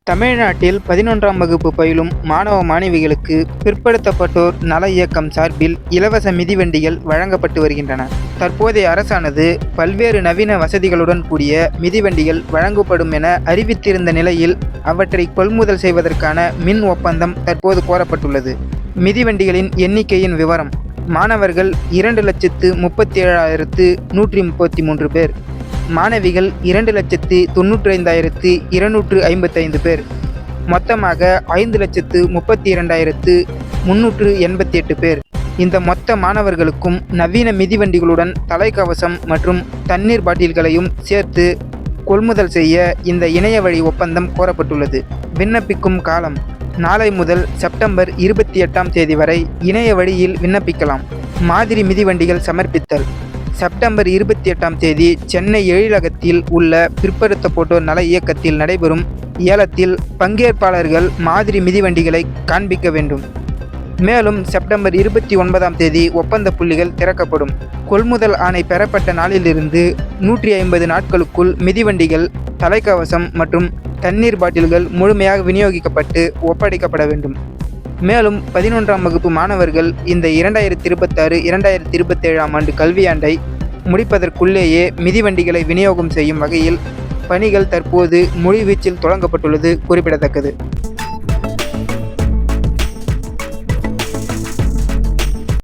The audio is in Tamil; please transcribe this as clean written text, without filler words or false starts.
தமிழ்நாட்டில் 11ஆம் வகுப்பு பயிலும் மாணவ மாணவிகளுக்கு பிற்படுத்தப்பட்டோர் நல இயக்கம் சார்பில் இலவச மிதிவண்டிகள் வழங்கப்பட்டு வருகின்றன. தற்போதைய அரசானது பல்வேறு நவீன வசதிகளுடன் கூடிய மிதிவண்டிகள் வழங்கப்படும் என அறிவித்திருந்த நிலையில் அவற்றை கொள்முதல் செய்வதற்கான மின் ஒப்பந்தம் தற்போது கோரப்பட்டுள்ளது. மிதிவண்டிகளின் எண்ணிக்கையின் விவரம்: மாணவர்கள் 2,37,133 பேர், மாணவிகள் 2,95,255 பேர், மொத்தமாக 5,32,388 பேர். இந்த மொத்த மாணவர்களுக்கும் நவீன மிதிவண்டிகளுடன் தலைக்கவசம் மற்றும் தண்ணீர் பாட்டில்களையும் சேர்த்து கொள்முதல் செய்ய இந்த இணைய வழி ஒப்பந்தம் கோரப்பட்டுள்ளது. விண்ணப்பிக்கும் காலம்: நாளை முதல் செப்டம்பர் 28ஆம் தேதி வரை இணைய வழியில் விண்ணப்பிக்கலாம். மாதிரி மிதிவண்டிகள் சமர்ப்பித்தல்: செப்டம்பர் 28ஆம் தேதி சென்னை எழிலகத்தில் உள்ள பிற்படுத்தப்பட்டோர் நல இயக்கத்தில் நடைபெறும் ஏலத்தில் பங்கேற்பாளர்கள் மாதிரி மிதிவண்டிகளை காண்பிக்க வேண்டும். மேலும் செப்டம்பர் 29ஆம் தேதி ஒப்பந்த புள்ளிகள் திறக்கப்படும். கொள்முதல் ஆணை பெறப்பட்ட நாளிலிருந்து 150 நாட்களுக்குள் மிதிவண்டிகள், தலைக்கவசம் மற்றும் தண்ணீர் பாட்டில்கள் முழுமையாக விநியோகிக்கப்பட்டு ஒப்படைக்கப்பட வேண்டும். மேலும் 11ஆம் வகுப்பு மாணவர்கள் இந்த 2026-2027ஆம் ஆண்டு கல்வியாண்டை முடிப்பதற்குள்ளேயே மிதிவண்டிகளை விநியோகம் செய்யும் வகையில் பணிகள் தற்போது முழுவீச்சில் தொடங்கப்பட்டுள்ளது குறிப்பிடத்தக்கது.